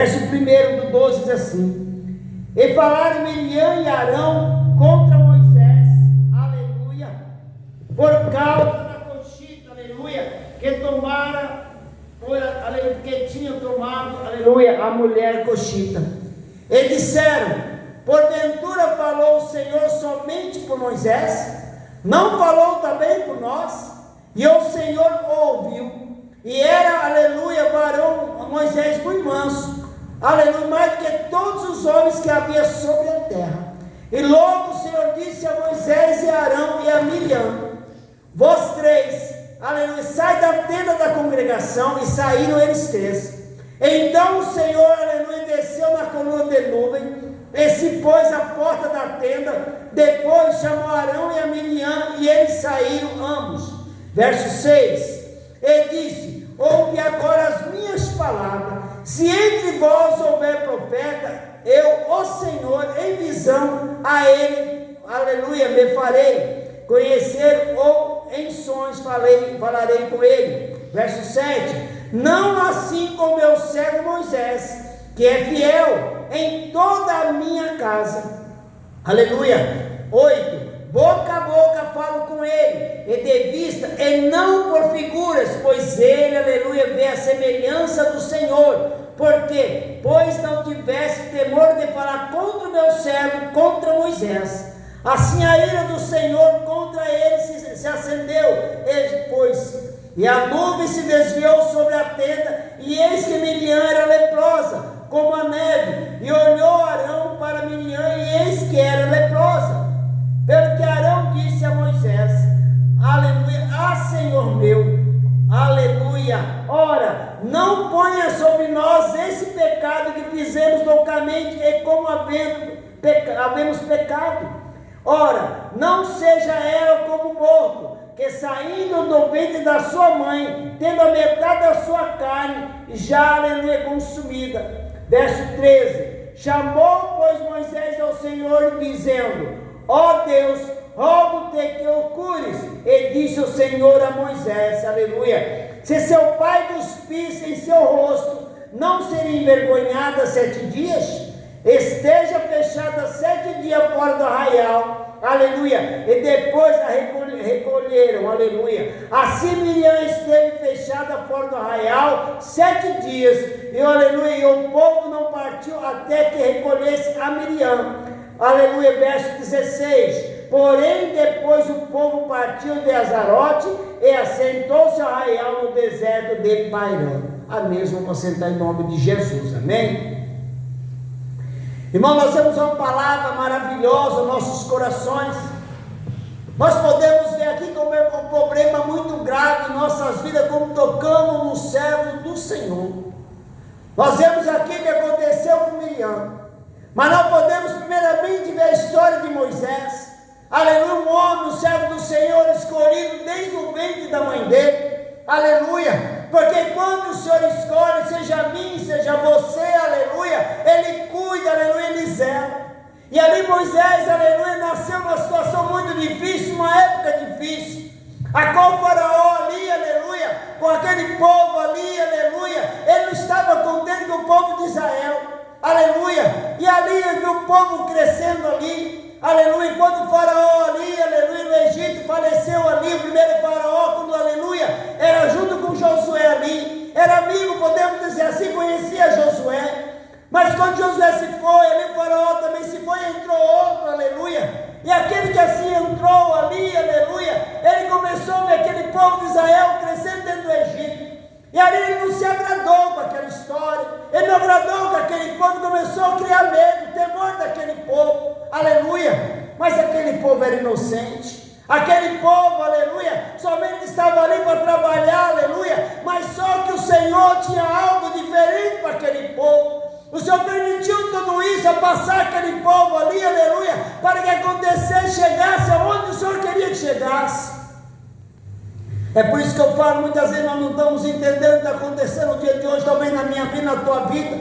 Verso 1 do 12 diz assim: e falaram Miriam e Arão contra Moisés, aleluia, por causa da conchita, aleluia, que tomara, aleluia, que tinha tomado, aleluia, a mulher coxita. E disseram: porventura falou o Senhor somente por Moisés? Não falou também por nós? E o Senhor ouviu, e era, aleluia, varão Moisés muito manso, aleluia, mais do que todos os homens que havia sobre a terra. E logo o Senhor disse a Moisés e a Arão e a Miriam: vós três, aleluia, sai da tenda da congregação. E saíram eles três. Então o Senhor, aleluia, desceu na coluna de nuvem e se pôs à porta da tenda. Depois chamou Arão e a Miriam, e eles saíram ambos. Verso 6, e disse: ouve agora as minhas palavras. Se entre vós houver profeta, eu, o Senhor, em visão a ele, aleluia, me farei conhecer, ou em sonhos falarei com ele. Verso 7, não assim como meu servo Moisés, que é fiel em toda a minha casa. Aleluia. 8, boca a boca falo com ele, e de vista, e não por figuras, pois ele, aleluia, vê a semelhança do Senhor. Por quê? Pois não tivesse temor de falar contra o meu servo, contra Moisés. Assim a ira do Senhor contra ele se acendeu, e a nuvem se desviou sobre a tenda, e eis que Miriam era leprosa, como a neve. E olhou Arão para Miriam, e eis que era leprosa. Pelo que Arão disse a Moisés: aleluia, Senhor meu, aleluia, ora, não ponha sobre nós esse pecado que fizemos loucamente, e como havemos pecado. Ora, não seja ela como morto, que saindo do ventre da sua mãe, tendo a metade da sua carne, já, aleluia, consumida. Verso 13, chamou, pois, Moisés ao Senhor, dizendo: ó Deus, rogo-te que o cures. E disse o Senhor a Moisés, aleluia, se seu pai cuspisse em seu rosto, não seria envergonhada 7 dias? Esteja fechada 7 dias fora do arraial, aleluia, e depois a recolheram, aleluia. Assim Miriam esteve fechada fora do arraial 7 dias, e aleluia, e o povo não partiu até que recolhesse a Miriam, aleluia. Verso 16, porém depois o povo partiu de Azarote e assentou-se ao arraial no deserto de Pairã. Amém. Vamos sentar em nome de Jesus, amém. Irmão, nós temos uma palavra maravilhosa nos nossos corações. Nós podemos ver aqui como é um problema muito grave em nossas vidas, como tocamos no servo do Senhor. Nós vemos aqui o que aconteceu com Miriam, mas nós podemos primeiramente ver a história de Moisés, aleluia, um homem, um servo do Senhor, escolhido desde o ventre da mãe dele, aleluia, porque quando o Senhor escolhe, seja mim, seja você, aleluia, Ele cuida, aleluia, Ele zela. E ali Moisés, aleluia, nasceu numa situação muito difícil, uma época difícil, a qual o faraó ali, aleluia, com aquele povo ali, aleluia, ele não estava contente com o povo de Israel, aleluia, e ali ele viu o povo crescendo ali, aleluia, enquanto o faraó ali, aleluia, no Egito, faleceu ali, o primeiro faraó, quando, aleluia, era junto com Josué ali, era amigo, podemos dizer assim, conhecia Josué, mas quando Josué se foi, ali o faraó também se foi, entrou outro, aleluia, e aquele que assim entrou ali, aleluia, ele começou a ver aquele povo de Israel crescendo dentro do Egito, e ali ele não se agradou com aquela história, ele não agradou com aquele povo, começou a criar medo, temor daquele povo, aleluia, mas aquele povo era inocente, aquele povo, aleluia, somente estava ali para trabalhar, aleluia, mas só que o Senhor tinha algo diferente para aquele povo. O Senhor permitiu tudo isso a passar aquele povo ali, aleluia, para que acontecesse, chegasse aonde o Senhor queria que chegasse. É por isso que eu falo, muitas vezes nós não estamos entendendo o que está acontecendo no dia de hoje, talvez na minha vida, na tua vida,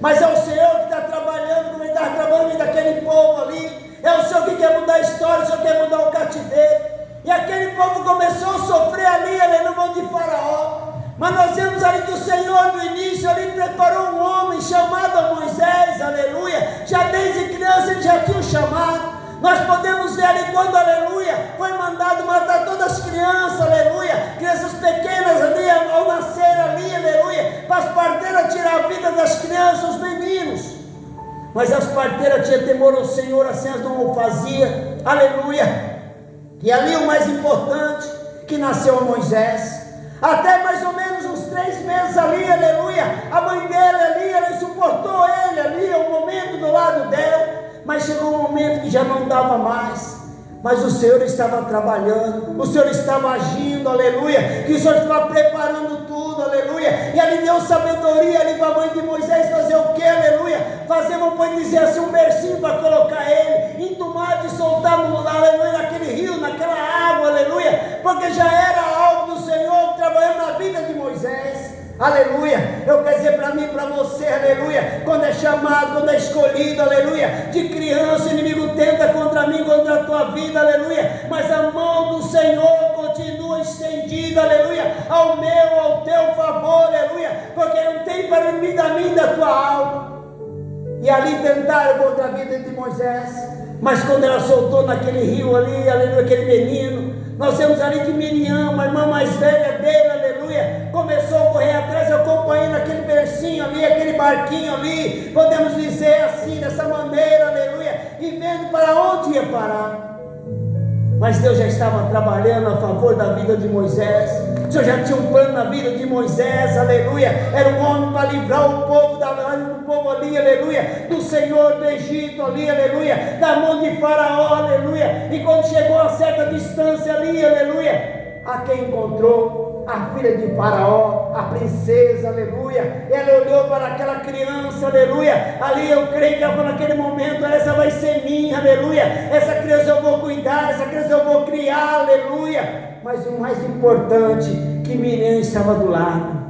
mas é o Senhor que está trabalhando, como Ele está trabalhando daquele povo ali, é o Senhor que quer mudar a história, o Senhor quer mudar o cativeiro, e aquele povo começou a sofrer ali, aleluia, no mão de Faraó, Mas nós vemos ali que o Senhor no início ali preparou um homem chamado Moisés, aleluia. Já desde criança ele já tinha o chamado. Nós podemos ver ali quando, aleluia, foi mandado matar todas as crianças, aleluia, crianças pequenas ali, ao nascer ali, aleluia, para as parteiras tirar a vida das crianças, os meninos. Mas as parteiras tinham temor ao Senhor, assim elas não o faziam, aleluia. E ali o mais importante, que nasceu a Moisés. Até mais ou menos uns 3 meses ali, aleluia, a mãe dele ali, ela suportou ele ali, o momento do lado dela. Mas chegou um momento que já não dava mais. Mas o Senhor estava trabalhando, o Senhor estava agindo, aleluia, que o Senhor estava preparando tudo, aleluia, e ali deu sabedoria ali para a mãe de Moisés fazer o que, aleluia, fazer, vamos pode dizer assim, um bercinho para colocar ele, entumar e soltar no, aleluia, naquele rio, naquela água, aleluia, porque já era algo do Senhor trabalhando na vida de Moisés. Aleluia, eu quero dizer para mim e para você, aleluia, quando é chamado, quando é escolhido, aleluia, de criança, o inimigo tenta contra mim, contra a tua vida, aleluia, mas a mão do Senhor continua estendida, aleluia, ao meu, ao teu favor, aleluia, porque não tem para mim da mim da tua alma. E ali tentaram contra a vida de Moisés, mas quando ela soltou naquele rio ali, aleluia, aquele menino, nós temos ali que Miriam, a irmã mais velha dele, aleluia, começou a correr atrás, acompanhando aquele bercinho ali, aquele barquinho ali, podemos dizer assim, dessa maneira, aleluia, e vendo para onde ia parar. Mas Deus já estava trabalhando a favor da vida de Moisés. O Senhor já tinha um plano na vida de Moisés, aleluia. Era um homem para livrar o povo do povo ali, aleluia, do Senhor do Egito ali, aleluia, da mão de Faraó, aleluia. E quando chegou a certa distância ali, aleluia, a quem encontrou? A filha de Faraó, a princesa, aleluia. Ela olhou para aquela criança, aleluia. Ali eu creio que naquele momento, essa vai ser minha, aleluia. Essa criança eu vou cuidar, essa criança eu vou criar, aleluia. Mas o mais importante, que Miriam estava do lado.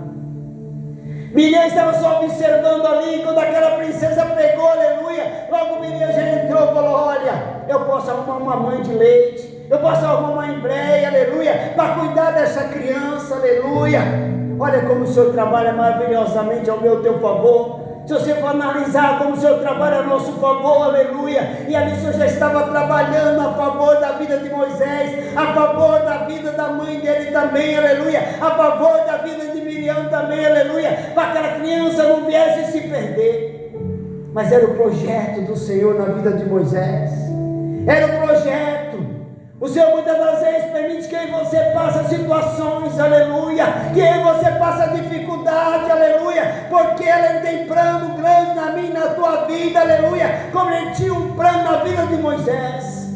Miriam estava só observando ali, quando aquela princesa pegou, aleluia. Logo Miriam já entrou e falou: olha, eu posso arrumar uma mãe de leite, eu posso arrumar uma embreia, aleluia, para cuidar dessa criança, aleluia. Olha como o Senhor trabalha maravilhosamente ao meu teu favor. Se você for analisar como o Senhor trabalha a nosso favor, aleluia, e ali o Senhor já estava trabalhando a favor da vida de Moisés, a favor da vida da mãe dele também, aleluia, a favor da vida de Miriam também, aleluia, para que aquela criança não viesse se perder. Mas era o projeto do Senhor na vida de Moisés, era o projeto. O Senhor muitas das vezes permite que você passe situações, aleluia, que você passe dificuldade, aleluia, porque Ele tem plano grande na minha e na tua vida, aleluia, como Ele tinha um plano na vida de Moisés.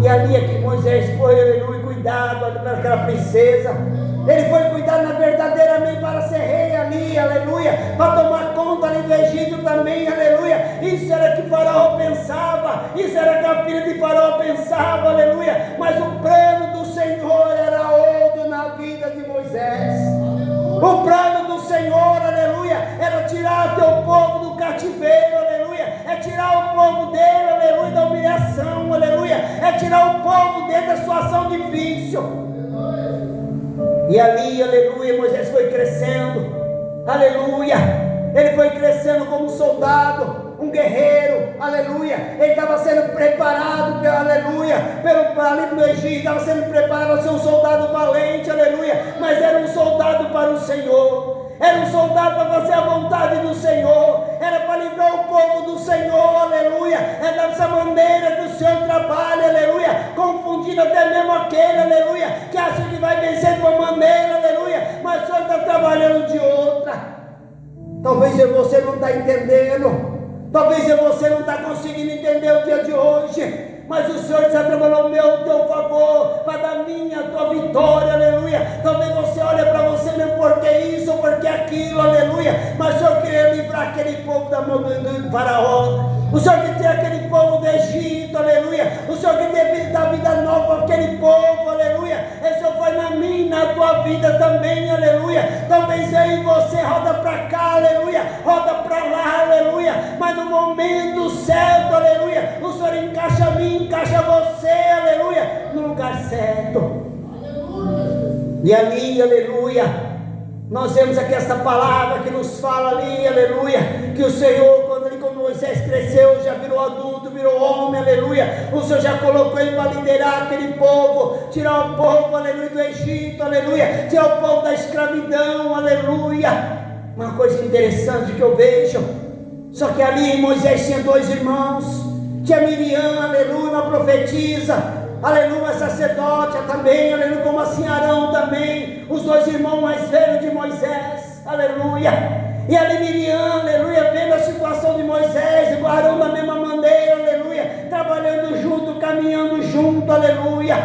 E ali é que Moisés foi, aleluia, cuidado daquela princesa. Ele foi cuidado verdadeiramente para ser rei ali, aleluia, para tomar conta ali do Egito também, aleluia. Isso era que Faraó pensava, isso era que a filha de Faraó pensava, aleluia. Mas o plano do Senhor era outro na vida de Moisés. O plano do Senhor, aleluia, era tirar o teu povo do cativeiro, aleluia, é tirar o povo dele, aleluia, da humilhação, aleluia, é tirar o povo dele da situação difícil. E ali, aleluia, Moisés foi crescendo, aleluia, ele foi crescendo como um soldado, um guerreiro, aleluia, ele estava sendo preparado, aleluia, ali no Egito, estava sendo preparado para ser um soldado valente, aleluia, mas era um soldado para o Senhor. Era um soldado para fazer a vontade do Senhor, era para livrar o povo do Senhor, aleluia. É dessa maneira que o Senhor trabalha, aleluia, confundindo até mesmo aquele, aleluia, que acha que vai vencer de uma maneira, aleluia, mas o Senhor está trabalhando de outra. Talvez você não está entendendo, talvez você não está conseguindo entender o dia de hoje, mas o Senhor está trabalhando ao meu, teu favor, para dar minha, tua vitória, aleluia. Talvez você olhe para você mesmo, porque isso, porque aquilo, aleluia, mas o Senhor queria livrar aquele povo da mão do Faraó, o Senhor que tem aquele povo do Egito, aleluia, o Senhor que tem dar vida nova para aquele povo, aleluia. Esse Senhor faz na minha e na tua vida também, aleluia. Talvez aí você roda para cá, aleluia, roda para lá, aleluia, mas no momento certo, aleluia, o Senhor encaixa a mim, encaixa você, aleluia, no lugar certo. E ali, aleluia, Nós vemos aqui esta palavra que nos fala ali, aleluia, que o Senhor, quando Moisés cresceu, já virou adulto, virou homem, aleluia, o Senhor já colocou ele para liderar aquele povo, tirar o povo, aleluia, do Egito, aleluia, tirar o povo da escravidão, aleluia. Uma coisa interessante que eu vejo, só que ali Moisés tinha 2 irmãos, tinha Miriam, aleluia, uma profetisa, aleluia, sacerdote também, aleluia, como assim Arão também, os 2 irmãos mais velhos de Moisés, aleluia. E ali Miriam, aleluia, vendo a situação de Moisés e Arão da mesma maneira, aleluia, trabalhando junto, caminhando junto, aleluia.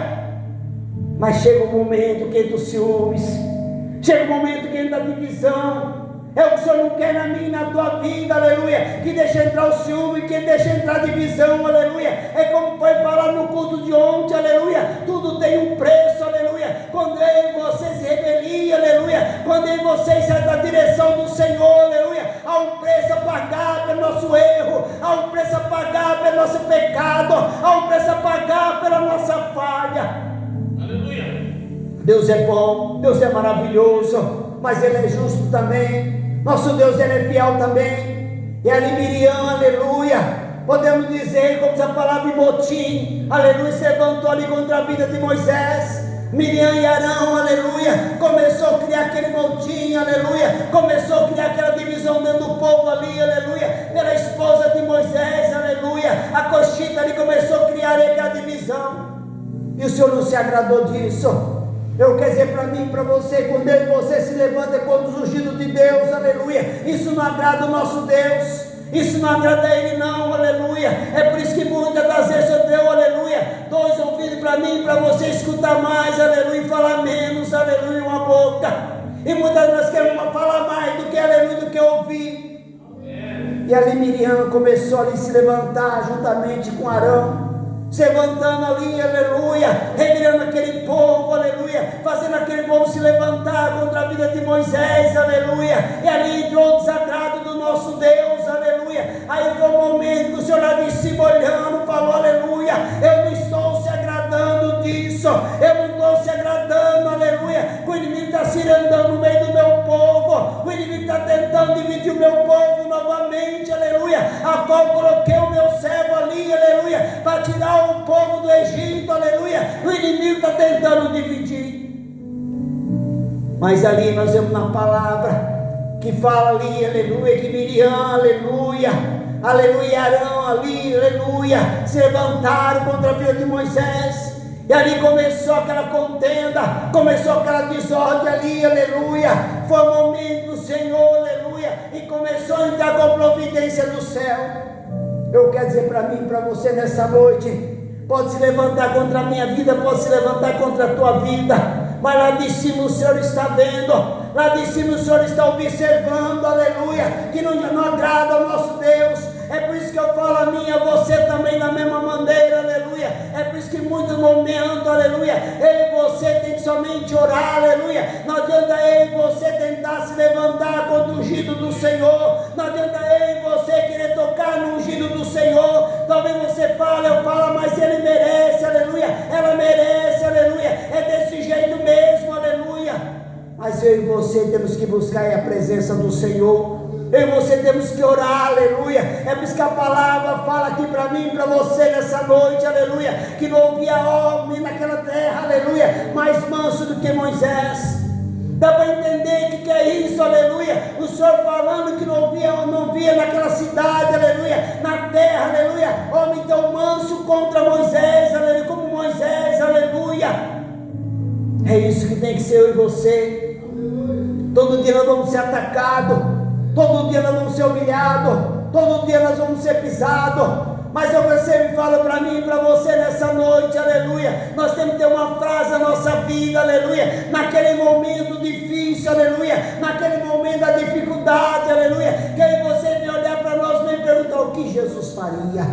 Mas chega um momento que entra os ciúmes, chega um momento que entra a divisão. É o que o Senhor não quer na minha e na tua vida, aleluia, que deixa entrar o ciúme, que deixa entrar a divisão, aleluia. É como foi falar no culto de ontem, aleluia, tudo tem um preço, aleluia. Quando eu e você se rebelia, aleluia, quando eu e você sai da direção do Senhor, aleluia, há um preço a pagar pelo nosso erro, há um preço a pagar pelo nosso pecado, há um preço a pagar pela nossa falha. Aleluia. Deus é bom, Deus é maravilhoso, mas Ele é justo também. Nosso Deus, Ele é fiel também. E ali Miriam, aleluia, podemos dizer, como essa palavra em motim, aleluia, se levantou ali contra a vida de Moisés. Miriam e Arão, aleluia, começou a criar aquele motim, aleluia, começou a criar aquela divisão dentro do povo ali, aleluia, pela esposa de Moisés, aleluia, a coxita ali começou a criar aquela divisão, e o Senhor não se agradou disso. Eu quero dizer para mim e para você, quando eu e você se levanta contra os ungidos de Deus, aleluia, isso não agrada o nosso Deus, isso não agrada a Ele não, aleluia. É por isso que muitas das vezes eu dou, aleluia, 2 ouvidos para mim e para você escutar mais, aleluia, e falar menos, aleluia, uma boca. E muitas vezes nós queremos falar mais do que, aleluia, do que ouvir. E ali Miriam começou ali a se levantar juntamente com Arão, se levantando ali, aleluia, revirando aquele povo, aleluia, fazendo aquele povo se levantar contra a vida de Moisés, aleluia, e ali entrou o desagrado do nosso Deus, aleluia. Aí foi o momento que o Senhor lá de cima olhando, falou, aleluia, eu não estou se agradando disso, eu não estou se agradando, aleluia, o inimigo está se andando no meio do meu povo, o inimigo está tentando dividir o meu povo novamente, aleluia, a qual coloquei o meu servo ali, aleluia, para tirar o povo do Egito, aleluia, o inimigo está tentando dividir. Mas ali nós vemos na palavra que fala ali, aleluia, que Miriam, aleluia, aleluia, Arão ali, aleluia, se levantaram contra a vida de Moisés, e ali começou aquela contenda, começou aquela desordem ali, aleluia, foi o momento do Senhor, aleluia, e começou a entrar com a providência do céu. Eu quero dizer para mim e para você nessa noite, pode se levantar contra a minha vida, pode se levantar contra a tua vida, mas lá de cima o Senhor está vendo, lá de cima o Senhor está observando, aleluia, que não agrada ao nosso Deus. É por isso que eu falo a mim e a você também da mesma maneira, aleluia. É por isso que em muitos momentos, aleluia, eu e você tem que somente orar, aleluia. Não adianta eu e você tentar se levantar contra o ungido do Senhor, não adianta eu e você querer tocar no ungido do Senhor. Talvez você fale, eu falo, mas ele merece, aleluia, ela merece, aleluia, é desse jeito mesmo, aleluia. Mas eu e você temos que buscar a presença do Senhor. Eu e você temos que orar, aleluia. É por isso que a palavra fala aqui para mim e para você nessa noite, aleluia, que não havia homem naquela terra, aleluia, mais manso do que Moisés. Dá para entender o que é isso, aleluia. O Senhor falando que não via naquela cidade, aleluia, na terra, aleluia, homem tão manso contra Moisés, aleluia, como Moisés, aleluia. É isso que tem que ser eu e você. Todo dia nós vamos ser atacados, todo dia nós vamos ser humilhados, todo dia nós vamos ser pisados. Mas eu sempre falo para mim e para você nessa noite, aleluia, nós temos que ter uma frase na nossa vida, aleluia, naquele momento difícil, aleluia, naquele momento da dificuldade, aleluia, que aí você vem olhar para nós e perguntar o que Jesus faria.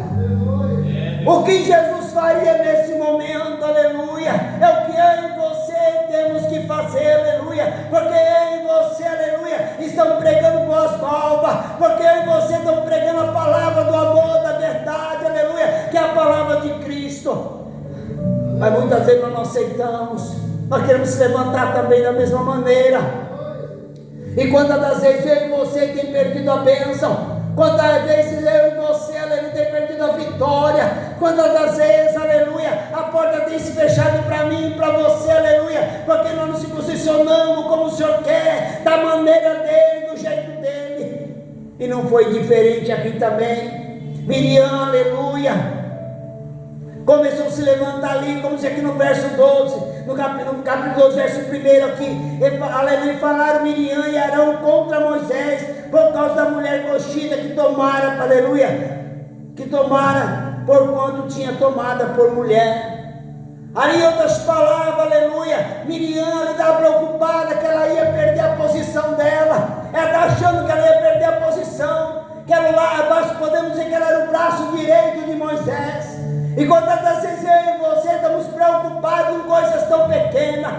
O que Jesus faria nesse momento, aleluia, é o que eu e você temos que fazer, aleluia, porque eu e você, aleluia, estamos pregando boas novas, porque eu e você estamos pregando a palavra do amor, da verdade, aleluia, que é a palavra de Cristo. Mas muitas vezes nós não aceitamos, nós queremos se levantar também da mesma maneira. E quantas das vezes eu e você tem perdido a bênção? Quantas vezes eu e você, aleluia, tem perdido a vitória? Quantas das vezes, aleluia, a porta tem se fechado para mim e para você, aleluia, porque nós não se posicionamos como o Senhor quer, da maneira dele, do jeito dele. E não foi diferente aqui também. Miriam, aleluia, começou a se levantar ali, como diz aqui no verso 12, no capítulo 12, verso 1 aqui, aleluia, falaram Miriam e Arão contra Moisés, por causa da mulher coxita que tomara, aleluia, que tomara, por quanto tinha tomada por mulher. Aí, em outras palavras, aleluia, Miriam estava preocupada que ela ia perder a posição dela, ela estava achando que ela ia perder a posição, que ela lá abaixo, podemos dizer que ela era o braço direito de Moisés. E quantas vezes eu e você estamos preocupados com coisas tão pequenas?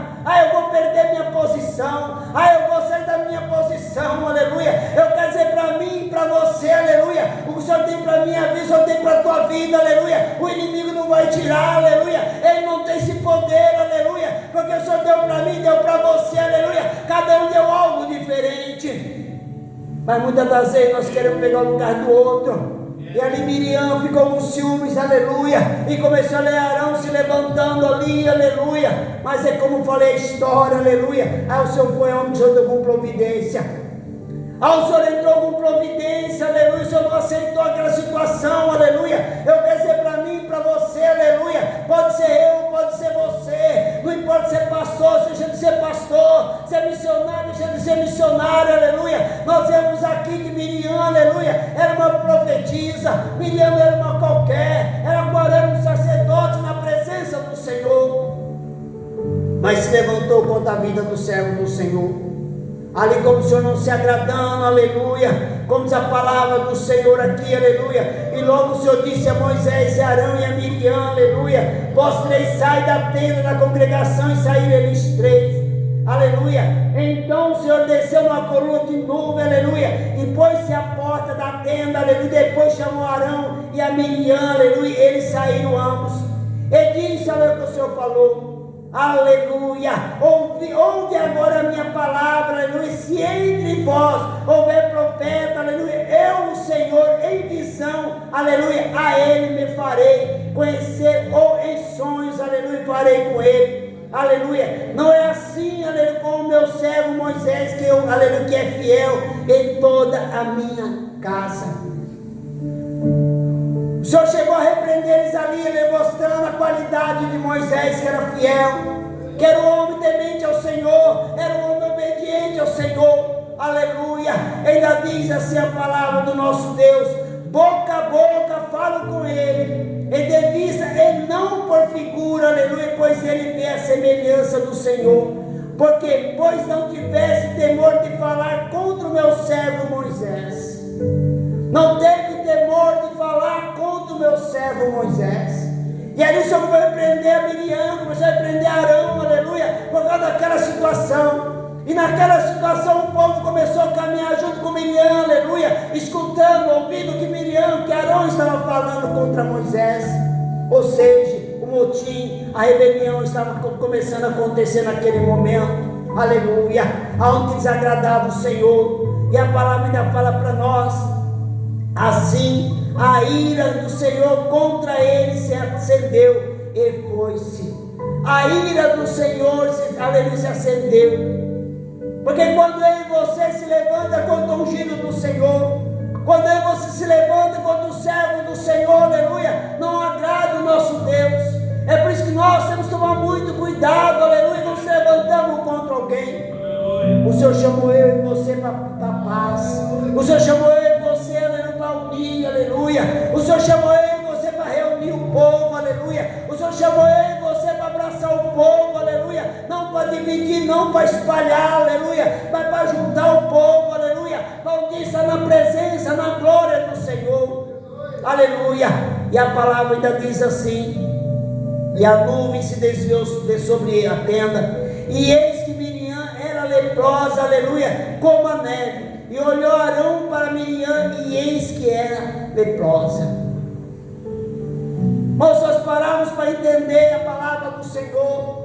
Eu vou perder minha posição, eu vou sair da minha posição, aleluia. Eu quero dizer para mim e para você, aleluia, o que o Senhor tem para minha vida, o Senhor tem para a tua vida, aleluia. O inimigo não vai tirar, aleluia, ele não tem esse poder, aleluia, porque o Senhor deu para mim, deu para você, aleluia. Cada um deu algo diferente, mas muitas das vezes nós queremos pegar o lugar do outro. E ali Miriam ficou com ciúmes, aleluia, e começou a ler Arão se levantando ali, aleluia. Mas é como falei a história, aleluia. Aí o Senhor foi onde o Senhor deu com providência. Aí o Senhor entrou com providência, aleluia. O Senhor não aceitou aquela situação, aleluia. Eu quero dizer para mim e para você, aleluia. Pode ser eu, pode ser você. Não importa ser pastor, deixa de ser pastor. Ser missionário, deixa de ser missionário, aleluia. Nós vemos aqui que Miriam, aleluia, era uma profetisa. Miriam era uma qualquer. Agora era um sacerdote na presença do Senhor. Mas se levantou contra a vida do servo do Senhor. Ali como o Senhor não se agradando, aleluia, como diz a palavra do Senhor aqui, aleluia. E logo o Senhor disse a Moisés e Arão e a Miriam, aleluia, vós três sai da tenda da congregação, e saíram eles três, aleluia. Então o Senhor desceu numa coluna de nuvem, aleluia, e pôs-se à porta da tenda, aleluia. Depois chamou Arão e a Miriam, aleluia, eles saíram ambos. E disse, aleluia, que o Senhor falou, aleluia, ouve agora a minha palavra, aleluia. Se entre vós houver profeta, aleluia, eu, o Senhor, em visão, aleluia, a ele me farei conhecer, ou em sonhos, aleluia, farei com ele, aleluia. Não é assim, aleluia, com o meu servo Moisés, que eu, aleluia, que é fiel em toda a minha casa. O Senhor chegou a repreender eles ali, mostrando a qualidade de Moisés, que era fiel, que era um homem temente ao Senhor, era um homem obediente ao Senhor, aleluia. Ainda diz assim a palavra do nosso Deus, boca a boca falo com ele, e de vista e não por figura, aleluia, pois ele vê a semelhança do Senhor, porque pois não tivesse temor de falar contra o meu servo Moisés. Não teve temor de falar contra o meu servo Moisés. E aí o Senhor foi repreender a Miriam, começou a repreender Arão, aleluia, por causa daquela situação. E naquela situação o povo começou a caminhar junto com Miriam, aleluia, escutando, ouvindo que Miriam, que Arão estava falando contra Moisés. Ou seja, o motim, a rebelião estava começando a acontecer naquele momento, aleluia, aonde desagradava o Senhor. E a palavra ainda fala para nós, assim a ira do Senhor contra ele se acendeu e foi-se. A ira do Senhor, aleluia, se acendeu. Porque quando eu e você se levanta contra o ungido do Senhor, quando eu e você se levanta contra o servo do Senhor, aleluia, não agrada o nosso Deus. É por isso que nós temos que tomar muito cuidado, aleluia, quando se levantamos contra alguém. O Senhor chamou eu e você para paz. O Senhor chamou eu e você, aleluia, para unir, aleluia. O Senhor chamou eu e você para reunir o povo, aleluia. O Senhor chamou eu e você para abraçar o povo, aleluia. Não para dividir, não para espalhar, aleluia, mas para juntar o povo, aleluia. Para unir está na presença, na glória do Senhor, aleluia. E a palavra ainda diz assim: e a nuvem se desviou de sobre a tenda, e eis que Miriam era leprosa, aleluia, como a neve. E olhou Arão para Miriam, e eis que era leprosa. Nós paramos para entender a palavra do Senhor.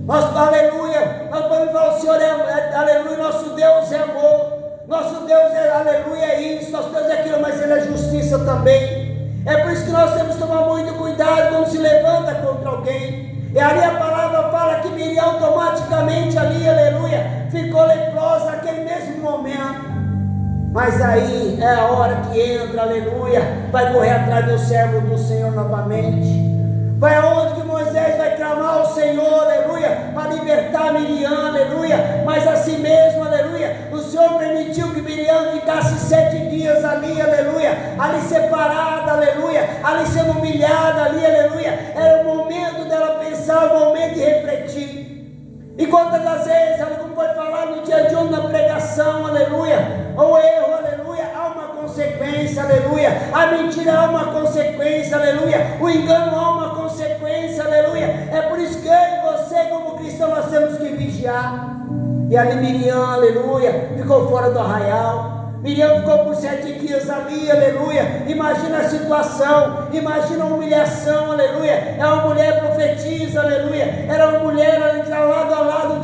Nós, aleluia, nós podemos falar: o Senhor é aleluia, nosso Deus é amor, nosso Deus é, aleluia, é isso, nosso Deus é aquilo, mas Ele é justiça também. É por isso que nós temos que tomar muito cuidado quando se levanta contra alguém. E ali a palavra fala que Miriam automaticamente ali, aleluia, ficou leprosa naquele mesmo momento. Mas aí é a hora que entra, aleluia, vai correr atrás do servo do Senhor novamente. Vai aonde que Moisés vai clamar ao Senhor, aleluia, para libertar Miriam, aleluia. Mas assim mesmo, aleluia, o Senhor permitiu que Miriam ficasse 7 dias ali, aleluia, ali separada, aleluia, ali sendo humilhada, ali, aleluia. Era o momento dela pensar, o momento de refletir. E quantas das vezes, como foi falar no dia de hoje na pregação, aleluia, o erro, aleluia, há uma consequência, aleluia, a mentira há uma consequência, aleluia, o engano há uma consequência, aleluia. É por isso que eu e você, como cristão, nós temos que vigiar. E ali Miriam, aleluia, ficou fora do arraial. Miriam ficou por 7 dias ali, aleluia. Imagina a situação, imagina a humilhação, aleluia. É uma mulher profetisa, aleluia. Era uma mulher ali lado a lado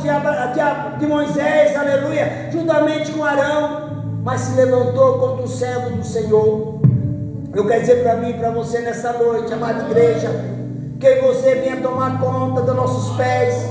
de Moisés, aleluia, juntamente com Arão, mas se levantou contra o servo do Senhor. Eu quero dizer para mim e para você nessa noite, amada igreja, que você venha tomar conta dos nossos pés,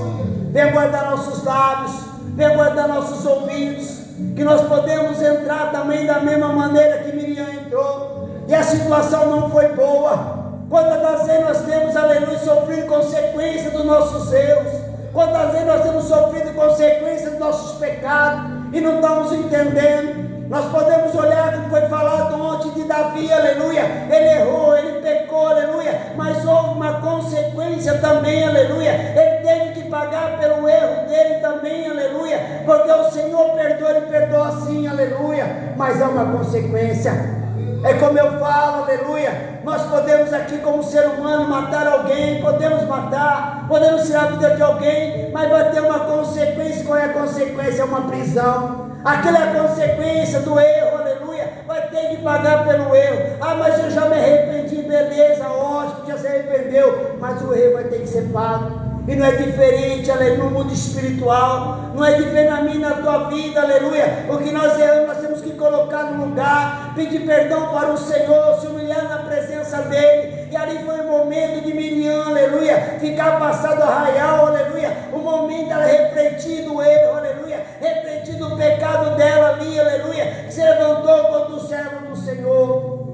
venha guardar nossos lábios, venha guardar nossos ouvidos, que nós podemos entrar também da mesma maneira que Miriam entrou, e a situação não foi boa. Quantas das vezes nós temos, aleluia, sofrido consequência dos nossos erros, quantas vezes nós temos sofrido consequência dos nossos pecados, e não estamos entendendo. Nós podemos olhar como foi falado ontem de Davi, aleluia, ele errou, ele pecou, aleluia, mas houve uma consequência também, aleluia, ele teve que pagar pelo erro dele também, aleluia, porque o Senhor perdoa, ele perdoa sim, aleluia, mas há uma consequência. É como eu falo, aleluia, nós podemos aqui como ser humano matar alguém, podemos matar, podemos tirar a vida de alguém, mas vai ter uma consequência. Qual é a consequência? É uma prisão. Aquela é a consequência do erro, aleluia, vai ter que pagar pelo erro. Ah, mas eu já me arrependi, beleza, ótimo, já se arrependeu, mas o erro vai ter que ser pago. E não é diferente, aleluia, no mundo espiritual, não é diferente na minha e na tua vida, aleluia. O que nós erramos, nós temos que colocar no lugar, pedir perdão para o Senhor, se humilhar na presença dEle. E ali foi o momento de Miriam, aleluia, ficar passado arraial, aleluia, o momento dela refletir do erro, aleluia, refletir do pecado dela ali, aleluia, que se levantou contra o servo do Senhor.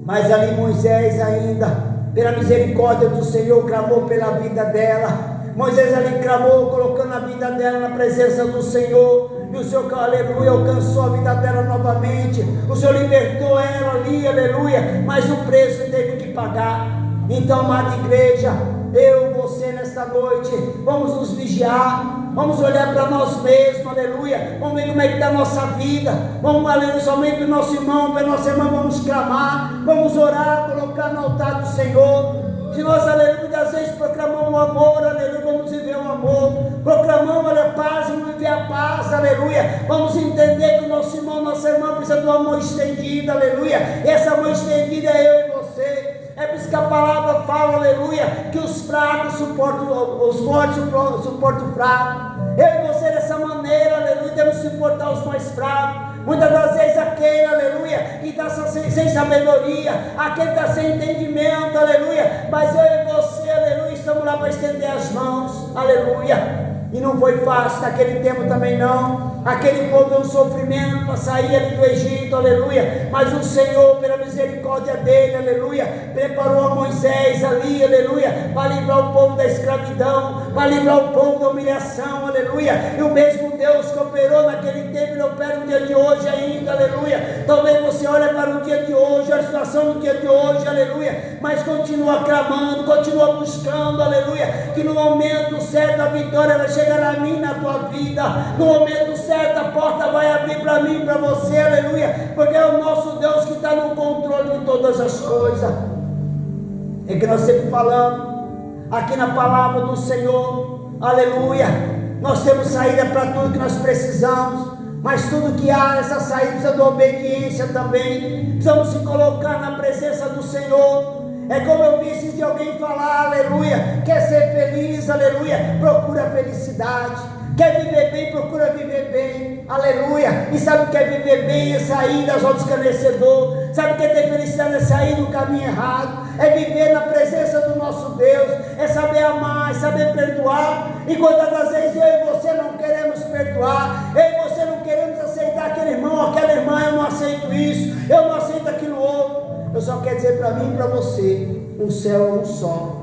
Mas ali Moisés ainda, pela misericórdia do Senhor, clamou pela vida dela. Moisés ali clamou, colocando a vida dela na presença do Senhor, e o Senhor, aleluia, alcançou a vida dela novamente. O Senhor libertou ela ali, aleluia, mas o preço teve que pagar. Então, amada igreja, eu e você nesta noite, vamos nos vigiar, vamos olhar para nós mesmos, aleluia, vamos ver como é que está a nossa vida, vamos, aleluia, somente para o nosso irmão, para a nossa irmã, vamos clamar, vamos orar, colocar no altar do Senhor. Se nós, aleluia, muitas vezes proclamamos o amor, aleluia, vamos viver o amor, proclamamos a paz, vamos viver a paz, aleluia, vamos entender que o nosso irmão, nossa irmã precisa do amor estendido, aleluia, e essa amor estendida é eu e você. É por isso que a palavra fala, aleluia, que os fracos suportam, os fortes suportam o fraco. Eu e você dessa maneira, aleluia, temos que suportar os mais fracos. Muitas das vezes aquele, aleluia, que está sem sabedoria, aquele que está sem entendimento, aleluia, mas eu e você, aleluia, estamos lá para estender as mãos, aleluia. E não foi fácil naquele tempo também não. Aquele povo deu um sofrimento para sair ali do Egito, aleluia. Mas o Senhor, pela misericórdia dele, aleluia, preparou a Moisés ali, aleluia, para livrar o povo da escravidão, para livrar o povo da humilhação, aleluia. E o mesmo Deus que operou naquele tempo, ele opera no dia de hoje ainda, aleluia. Talvez você olhe para o dia de hoje, a situação do dia de hoje, aleluia, mas continua clamando, continua buscando, aleluia, que no momento certo a vitória vai chegar na minha e na tua vida. No momento certo a porta vai abrir para mim e para você, aleluia, porque é o nosso Deus que está no controle de todas as coisas. É que nós sempre falamos aqui na palavra do Senhor, aleluia, nós temos saída para tudo que nós precisamos, mas tudo que há nessa saída precisa de obediência também. Precisamos se colocar na presença do Senhor. É como eu disse de alguém falar, aleluia, quer ser feliz, aleluia, procura a felicidade. Quer viver bem, procura viver bem, aleluia. E sabe o que é viver bem? É sair das rodas do escarnecedor. Sabe o que é ter felicidade? É sair do caminho errado, é viver na presença do nosso Deus, é saber amar, é saber perdoar. E quantas das vezes eu e você não queremos perdoar, eu e você não queremos aceitar aquele irmão, aquela irmã, eu não aceito isso, eu não aceito aquilo outro. Eu só quero dizer para mim e para você, um céu é um só.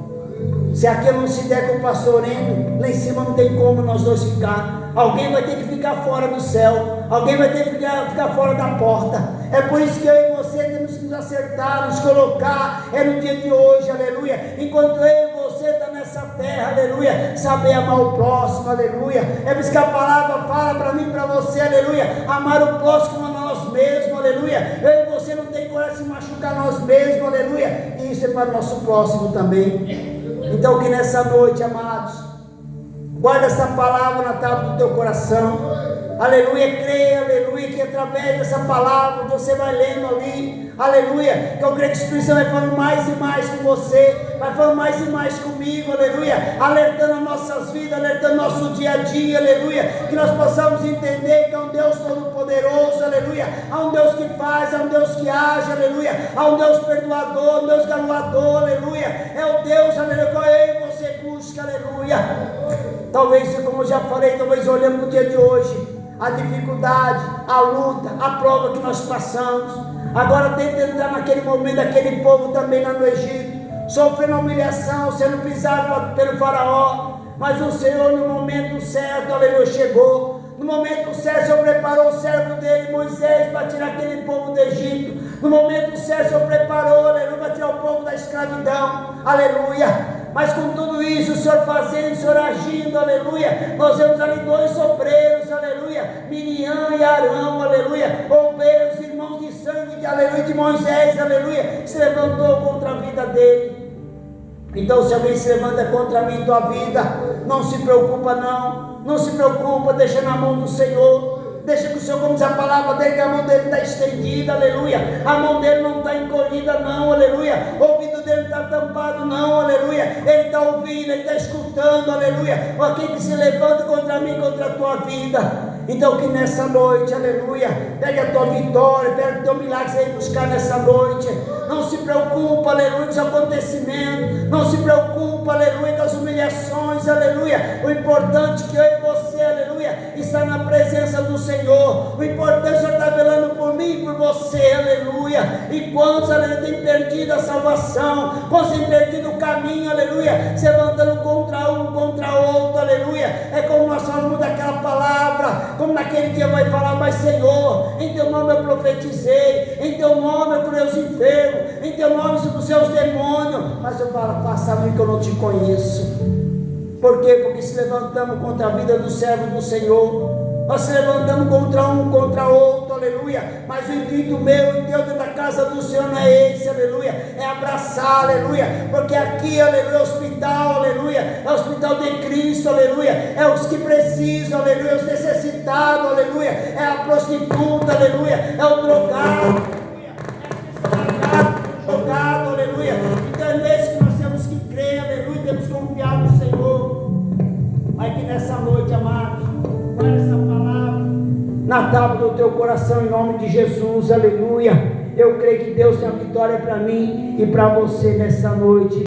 Se aquilo não se der com o pastor Endo, lá em cima não tem como nós dois ficar. Alguém vai ter que ficar fora do céu, alguém vai ter que ficar fora da porta. É por isso que eu e você temos que nos acertar, nos colocar, é no dia de hoje, aleluia. Enquanto eu e você está nessa terra, aleluia, saber amar o próximo, aleluia. É por isso que a palavra fala para mim e para você, aleluia, amar o próximo como a nós mesmos, aleluia. Eu e você não tem coragem de machucar nós mesmos, aleluia. E isso é para o nosso próximo também. Então que nessa noite, amados, guarda essa palavra na tábua do teu coração, aleluia, creia, aleluia, que através dessa palavra você vai lendo ali, aleluia, que eu creio que o Espírito Santo vai falando mais e mais com você, vai falando mais e mais comigo, aleluia, alertando as nossas vidas, alertando nosso dia a dia, aleluia, que nós possamos entender que é um Deus todo-poderoso, aleluia, há um Deus que faz, há um Deus que age, aleluia, há um Deus perdoador, um Deus galardoador, aleluia, é o Deus, aleluia, que eu e você busca, aleluia. Talvez, como eu já falei, talvez olhando no dia de hoje, a dificuldade, a luta, a prova que nós passamos, agora tentando entrar naquele momento, aquele povo também lá no Egito, sofrendo humilhação, sendo pisado pelo faraó, mas o Senhor no momento certo, aleluia, chegou, no momento certo o Senhor preparou o servo dele, Moisés, para tirar aquele povo do Egito, no momento certo o Senhor preparou, aleluia, para tirar o povo da escravidão, aleluia. Mas com tudo isso, o Senhor fazendo, o Senhor agindo, aleluia, nós vemos ali dois obreiros, aleluia, Miriam e Arão, aleluia, obreiros, irmãos de sangue, aleluia, de Moisés, aleluia, que se levantou contra a vida dele. Então, se alguém se levanta contra mim e tua vida, não se preocupa não se preocupa, deixa na mão do Senhor. Deixa que o Senhor, como diz a palavra dele, que a mão dele está estendida, aleluia, a mão dele não está encolhida não, aleluia, o ouvido dele não está tampado não, aleluia, ele está ouvindo, ele está escutando, aleluia, aquele que se levanta contra mim, contra a tua vida. Então que nessa noite, aleluia, pegue a tua vitória, pegue o teu milagre, você vai buscar nessa noite. Não se preocupa, aleluia, com os acontecimentos, não se preocupa, aleluia, com as humilhações, aleluia. O importante é que eu e você, aleluia, está na presença do Senhor. O importante é que o Senhor está velando por mim e por você, aleluia. E quantos, aleluia, têm perdido a salvação, quantos têm perdido o caminho, aleluia, se levantando contra um, contra outro, aleluia. É como nós falamos daquela palavra, como naquele dia vai falar, mas Senhor, em teu nome eu profetizei, em teu nome eu curei os enfermos, em teu nome eu expulsei os demônios, mas eu falo, faça a mim que eu não te conheço. Por quê? Porque se levantamos contra a vida do servo do Senhor, nós se levantamos contra um, contra outro, aleluia, mas o intuito meu e teu dentro da casa do Senhor não é esse, aleluia, é abraçar, aleluia, porque aqui, aleluia, é hospital, aleluia, é o hospital de Cristo, aleluia, é os que precisam, aleluia, os necessitados, aleluia, é a prostituta, aleluia, é o drogado, aleluia, é o drogado, aleluia. Então é nesse que nós temos que crer, aleluia, temos que confiar no Senhor. Mas que nessa noite, amados, guarda essa palavra na tábua do teu coração, em nome de Jesus, aleluia. Eu creio que Deus tem a vitória para mim e para você nessa noite.